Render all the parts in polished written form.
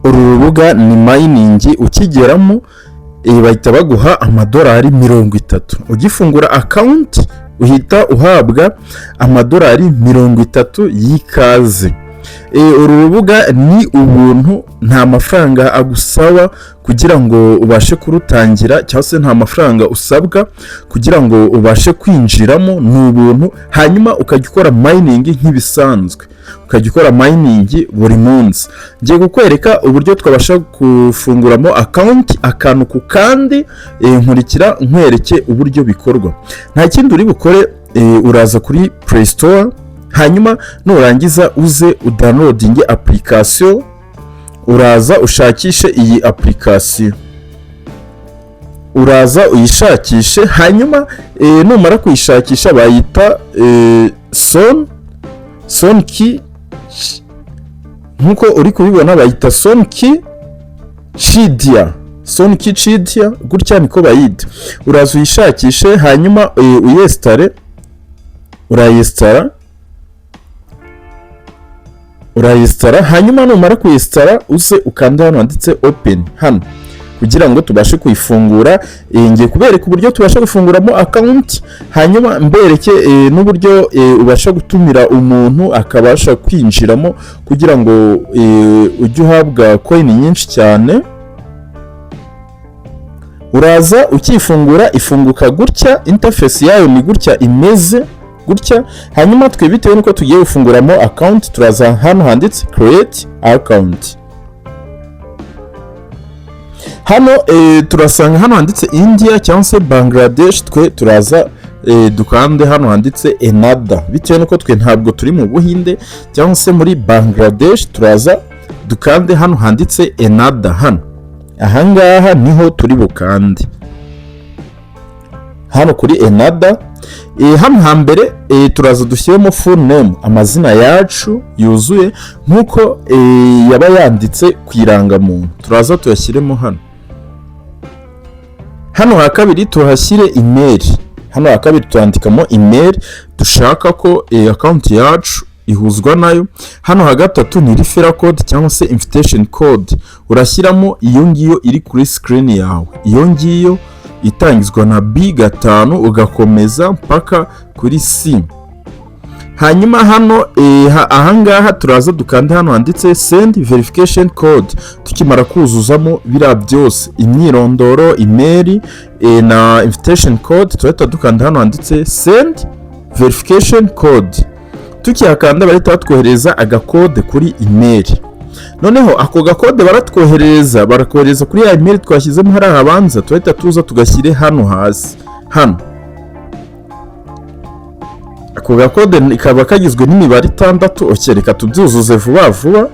uru rubuga ni mining ukigeramo bahita baguha amadolari 30. Ugifungura account uhita uhabwa amadolari 30 y'ikaze. Uru rubuga ni ubuntu, nta mafaranga agusaba kugira ngo ubashe kurutangira, cyangwa se nta mafaranga usabwa kugira ngo ubashe kwinjiramo, ni ubuntu. Hanyuma ukajya ukora mining nk'ibisanzwe, ukajya ukora mining buri munsi. Ngiye kukwereka uburyo twabasha gufunguramo account akantu ku kandi, nkurikira nkwereke uburyo bikorwa. Nta kindi uri bukore, uraza kuri Play Store, hanyuma nurangiza uze udownloading application, uraza ushakishe iyi application, uraza uyishakishe, hanyuma numara kuyishakisha bayita Sone Ki, nkuko uri kubibona bayita Sone Ki Chidiya, Sone Ki Chidiya, gutya niko bayita. Uraza uyishakishe, hanyuma uyestare, urayistara, hanyuma numara kuyistara uze ukanda hano handitse open hano kugira ngo tubashe kuyifungura. Ngiye kubereka uburyo tubasha gufunguramo account, hanyuma mbereke n'uburyo ubasha gutumira umuntu akabasha kwinjiramo kugira ngo ujye uhabwa coin nyinshi cyane. Uraza ukifungura, ifunguka gutya, interface yayo ni gutya imeze gutya. Hanyuma twe bitewe nuko tugiye gufunguramo account, turaza hano handitse create account. Hano turasanga hano handitse India cyangwa se Bangladesh, twe turaza dukande hano handitse another, bitewe nuko twe ntabwo turi mu Buhinde cyangwa se muri Bangladesh, turaza dukande hano handitse another. Hano ahangaha niho turi bukande, hano kuri another. Hano hambere turaza dushyiremo full name, amazina yacu yuzuye nkuko yaba yanditse ku irangamuntu, turaza tuyashyiremo hano. Hano ha kabiri tuhashyire email, hano ha kabiri tuyandikamo email dushaka ko account yacu ihuzwa nayo. Hano ha gatatu ni referral code cyangwa se invitation code, urashyiramo iyo ngiyo iri kuri screen yawe, iyo ngiyo itangizwa na B5 ugakomeza mpaka kuri C. Hanyuma hano ahangaha turaza dukanda hano handitse send verification code. Tukimara kuzuzamo bira byose, imyirondoro, email na invitation code, turahita dukanda hano handitse send verification code. Tukihakanda bahita batwohereza agakode kuri email. Noneho ako gakode barakohereza kuri ya email twashyizemo hari abanza, tuhita tuza tugashyire hano hasi. Hano ako gakode kaba kagizwe n'imibare 6. Reka tubyuzuze vuba,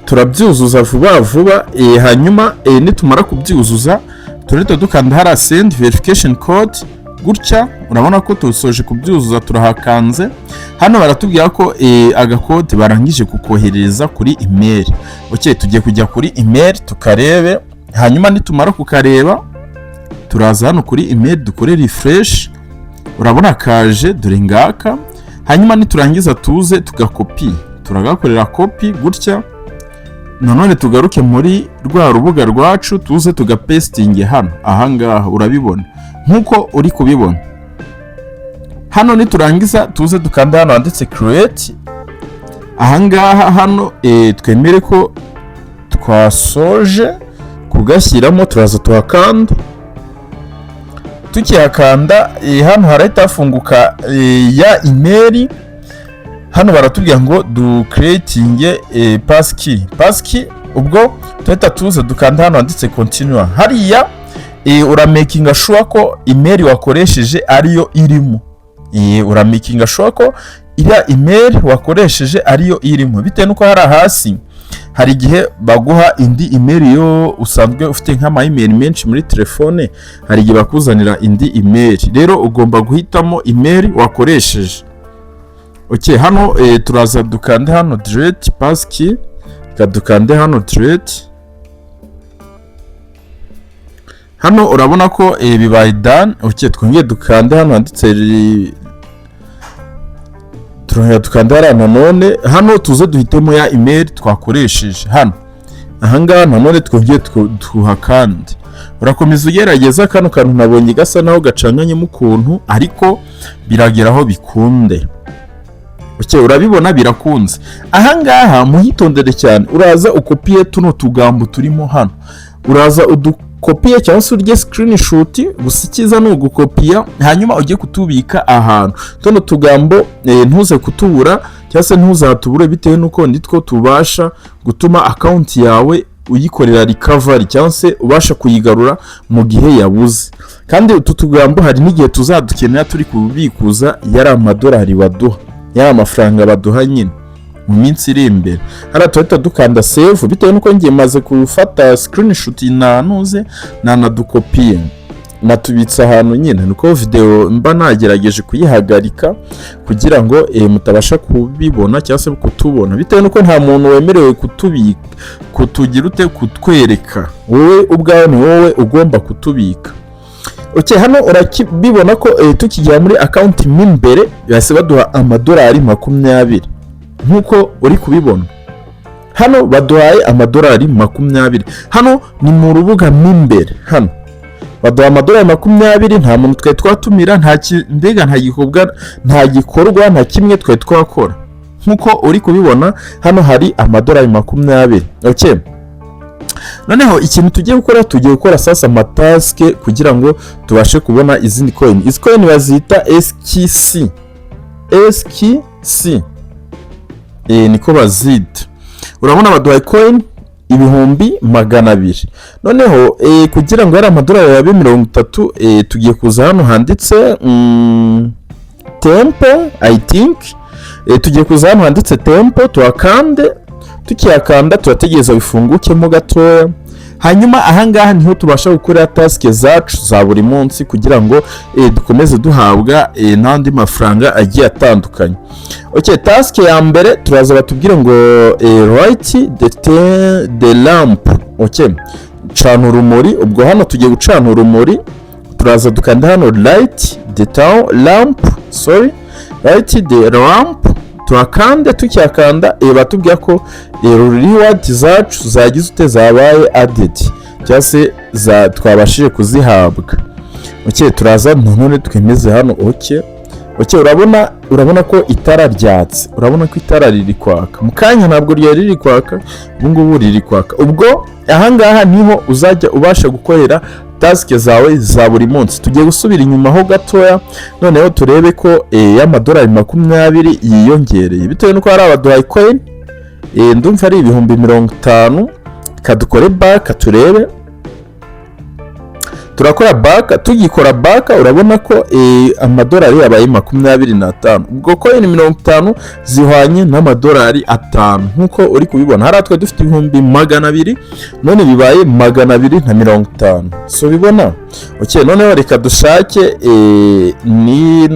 turabyuzuza vuba. Hanyuma nitumara kubyuzuza turahita dukanda hari send verification code gutya. Urabona ko tusoje kubyuzuza, turahakanze. Hano baratubwira ko agakode barangije kukohereza kuri email. Tugiye kujya kuri email tukarebe, hanyuma nitumara kukareba turaza hano kuri email dukore refresh. Urabona kaje dore ngaka. Hanyuma niturangiza tuze tugakopi, turagakorera copy gutya. Nanone tugaruke muri rwa rubuga rwacu tuze tugapastinge hano ahangaha, urabibona nkuko uri kubibona. Hano niturangiza tuze dukanda hano handitse create. Ahangaha hano twemere ko twasoje kugashyiramo, turaza tuhakanda. Tukihakanda hano harahita hafunguka ya email. Hano baratubwira ngo du creating passkey. Ubwo tuhita tuza dukanda hano handitse continue. Hariya uramakinga sure ko email wakoresheje ariyo irimo. Uramakinga sure ko iriya email wakoresheje ariyo irimo, bitewe nuko hari hasi hari igihe baguha indi email yo usanzwe ufite nk'ama email menshi muri telefone, hari igihe bakuzanira indi email. Rero ugomba guhitamo email wakoresheje. Hano turaza dukande hano delete passkey, dukande hano delete. Hano urabona ko bibaye done. Twongeye dukande hano handitse turongera tukanda nanone hano tuze duhitemo ya email twakoresheje hano. Ahangaha nanone twongeye tuha kandi. Urakomeza ugerageza kano kantu nabonye gasa naho gacanganyemo ukuntu ariko birageraho bikunde. Urabibona birakunze. Ahangaha muhitondere cyane, uraza ukopiye tuno tugambo turimo hano. Uraza udukopiye cyangwa se urye screenshot, gusa ikiza no gukopiya hanyuma ujye kutubika ahantu. Tuno tugambo ntuze kutubura cyangwa se ntuzatubure bitewe nuko nditwo tubasha gutuma account yawe uyikorera recovery cyangwa se ubasha kuyigarura mu gihe yabuze. Kandi utu tugambo hari n'igihe tuzadukenera turi kubikuza yari amadolari baduha, yari amafaranga baduha nyine mu minsi iri imbere. Hara tuhita dukanda save bitewe nuko ngiye maze gufata screenshot nanuze nanadukopiye natubitsa ahantu nyine, nuko video mba nagerageje kuyihagarika kugira ngo mutabasha kubibona cyangwa se kutubona bitewe nuko nta muntu wemerewe kutubika kutugira ute kutwereka. Wowe ubwawe ni wowe ugomba kutubika. Hano urabibona ko tukijya muri account Mbere yase baduha amadolari 20 nkuko uri kubibona. Hano baduhaye amadolari 20. Hano ni mu rubuga Mbere. Hano baduha amadolari 20, nta muntu twe twatumira, mbega nta gikorwa nta kimwe twe twakora. Nkuko uri kubibona hano hari amadolari 20. Noneho ikintu tugiye gukora sasa amatask kugira ngo tubashe kubona izindi coin. Izi coin bazita SKC. Niko bazita. Urabona baduhaye coin 200,000. Noneho kugira ngo ari amadolari ya 30 tugiye kuza hano handitse tempo I think. Tugiye kuza hano handitse tempo tuakande. Tukiyakanda turategereza bifungukemo gatoya. Hanyuma ahangaha niho tubasha gukora task zacu za buri munsi kugira ngo dukomeze duhabwa n'andi mafaranga agiye atandukanye. Task ya mbere turaza batubwira ngo write the lamp. Cana urumuri. Ubwo hano tugiye gucana urumuri, turaza dukanda hano write the lamp. Turakanda tukiyakanda batubwira ko reward zacu zagize ute zabaye added cyangwa se twabashije kuzihabwa. Turaza none twemeze hano. Urabona ko itara ryatse, urabona ko itara riri kwaka. Mukanya ntabwo riri kwaka, ubungubu riri kwaka. Ubwo ahangaha niho uzajya ubasha gukorera task zawe za buri munsi. Tugiye gusubira inyuma ho gatoya noneho turebe ko y'amadolari 20 yiyongereye bitewe nuko hari abaduhaye coin ndumva ari 50,000. Kadukore back turebe. Turakora back, tugikora back urabona ko amadolari yabaye 25. Ubwo coin 50 zihwanye n'amadolari 5 nkuko uri kubibona. Hari atwe dufite 200,000 none bibaye 250. So bibona. Noneho reka dushake ni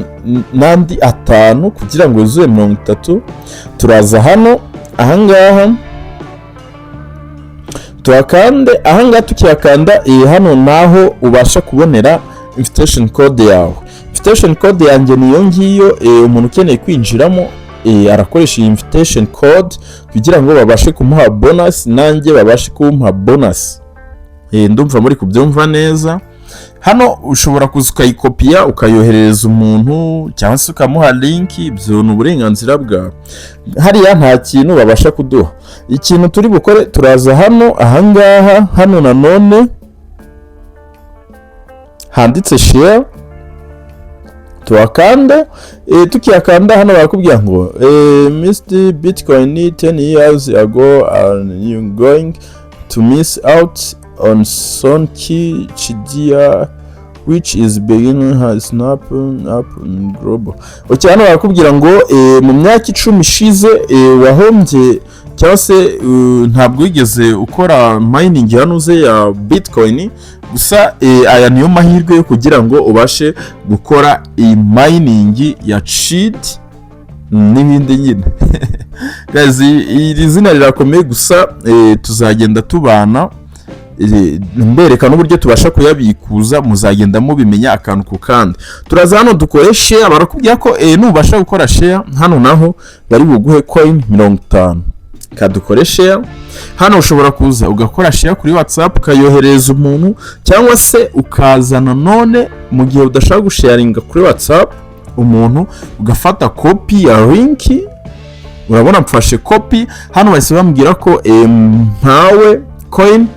nandi 5 kugira ngo yuzuye 30. Turaza hano ahangaha turakande. Ahangaha tukiyakanda hano naho ubasha kubonera invitation code yawe. Invitation code yanjye niyo ngiyo. Umuntu ukeneye kwinjiramo arakoresha iyi invitation code kugira ngo babashe kumuha bonus, nanjye babashe kumuha bonus. Ndumva muri kubyumva neza. Hano ushobora kuza ukayikopiya ukayoherereza umuntu cyangwa se ukamuha link. Ibyo ni uburenganzira bwawe. Hariya nta kintu babasha kuduha. Ikintu turi bukore turaza hano ahangaha hano nanone handitse Shya. Turakanda. Tukiyakanda hano barakubwira ngo missed Bitcoin 10 years ago and you going to miss out on Sone Ki Chidiya which is beginning has snap up global. Hano barakubwira ngo mu myaka 10 ishize wahombye cyangwa se ntabwo wigeze ukora mining yanuze ya Bitcoin. Gusa aya niyo mahirwe yo kugira ngo ubashe gukora mining ya cheat n'ibindi nyine. Guys, iri zina rirakomeye gusa tuzagenda tubana mbereka n'uburyo tubasha kuyabikuza, muzagenda mubimenya akantu ku kandi. Turaza hano dukore share, barakubwira ko nubasha gukora share hano naho bari buguhe coin 50. Kadukore share hano ushobora kuza ugakora share kuri WhatsApp ukayohereza umuntu, cyangwa se ukazana none mu gihe udashaka gusharinga kuri WhatsApp umuntu ugafata copy ya link. Urabona mfashe copy hano bahise bambwira ko mpawe coin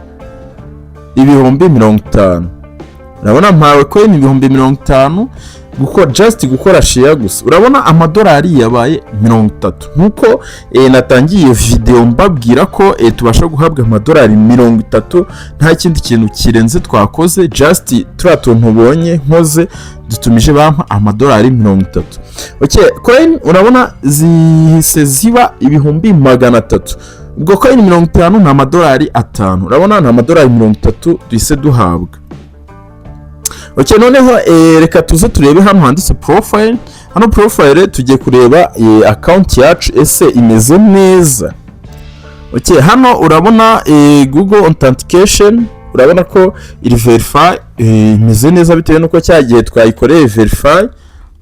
50. Urabona mpawe coin 50 gukora share gusa. Urabona amadolari yabaye 30. Nkuko natangiye video mbabwira ko tubasha guhabwa amadolari 30 nta kindi kintu kirenze twakoze, just turatuntu ubonye nkoze dutumije bampa amadolari 30. Okay, coin urabona zihise ziba 300. Ubwo coin 50 na amadolari 5. Urabona na amadolari 30 duhise duhabwa. Okay, noneho reka tuze turebe hano handitse profile. Hano profile tugiye kureba account yacu ese imeze neza. Okay, hano urabona Google Authentication, urabona ko iri verify imeze neza bitewe nuko cyagiye twayikoreye verify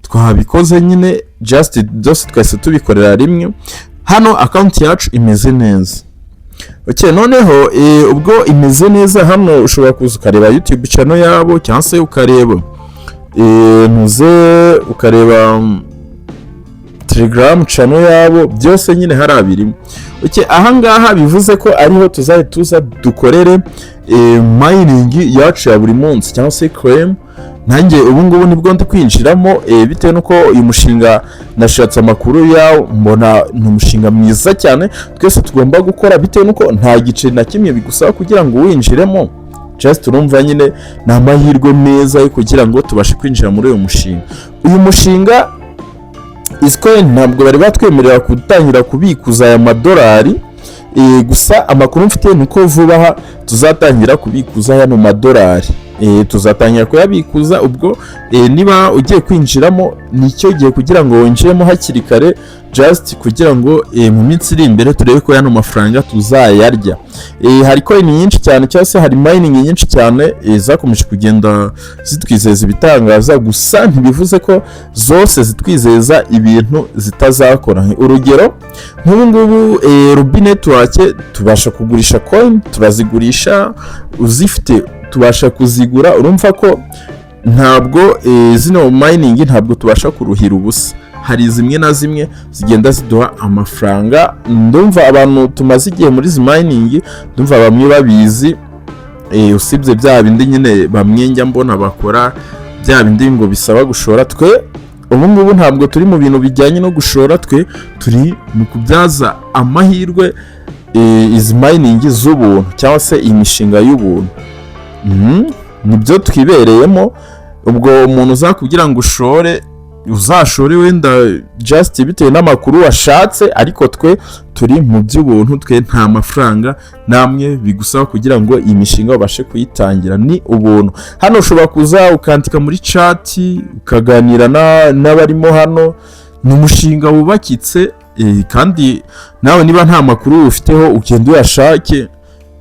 twabikoze nyine just dose twese tubikorera rimwe. Hano account yacu imeze neza. Okay, noneho ubwo imeze neza hano ushobora kuza ukareba YouTube channel yabo, cyangwa se ukareba ukareba Telegram channel yabo, byose nyine hari abirimo. Okay, aha ngaha bivuze ko ariho tuza dukorere mining yacu ya buri munsi, cyangwa se claim. Nanjye ubu ngubu nibwo ndi kwinjiramo bitewe nuko uyu mushinga nashatse amakuru yawo, mbona ni umushinga mwiza cyane twese tugomba gukora, bitewe nuko nta gice na kimwe bigusaba kugira ngo winjiremo. Just urumva nyine ni amahirwe meza yo kugira ngo tubashe kwinjira muri uyu mushinga. Uyu mushinga Iscoin ntabwo bari batwemerera gutangira kubikuza aya madolari, gusa amakuru mfite nuko vuba aha tuzatangira kubikuza hano madolari. Tuzatangira kuyabikuza. Ubwo niba ugiye kwinjiramo nicyo gihe kugira ngo winjiremo hakiri kare, just kugira ngo mu minsi iri imbere turebe ko hano mafaranga tuzayarya. Hari coin nyinshi cyane, cyangwa se hari mining nyinshi cyane zakomeje kugenda zitwizeza ibitangaza, gusa ntibivuze ko zose zitwizeza ibintu zitazakora. Urugero nk'ubu ngubu Ruby Network tubasha kugurisha coin, turazigurisha, uzifite tubasha kuzigura. Urumva ko ntabwo zino mining ntabwo tubasha kuruhira ubusa, hari zimwe na zimwe zigenda ziduha amafaranga. Ndumva abantu tumaze igihe muri zi mining, ndumva bamwe babizi, usibye bya bindi nyine bamwe njya mbona bakora bya bindi ngo bisaba gushora. Twe ubu ngubu ntabwo turi mu bintu bijyanye no gushora, twe turi mu kubyaza amahirwe izi mining z'ubuntu, cyangwa se imishinga y'ubuntu. Nibyo twibereyemo. Ubwo umuntu uzakubwira ngo ushore, uzashore wenda just bitewe n'amakuru washatse, ariko twe turi mu by'ubuntu, twe nta mafaranga namwe bigusaba kugira ngo iyi mishinga ubashe kuyitangira, ni ubuntu. Hano ushobora kuza ukandika muri chat ukaganira n'abarimo hano, ni umushinga wubakitse, kandi nawe niba nta makuru ufiteho ugenda uyashake.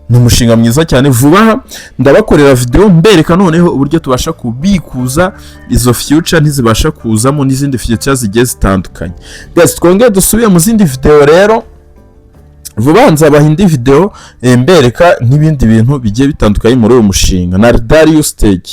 Ni umushinga mwiza cyane. Vuba ndabakorera video mbereka noneho uburyo tubasha kubikuza izo future ntizibasha kuzamo n'izindi future zigiye zitandukanye. Guys, twongeye dusubire mu zindi video rero. Vuba nzabaha indi video mbereka n'ibindi bintu bigiye bitandukanye muri uyu mushinga. Na Dariyusi Tech.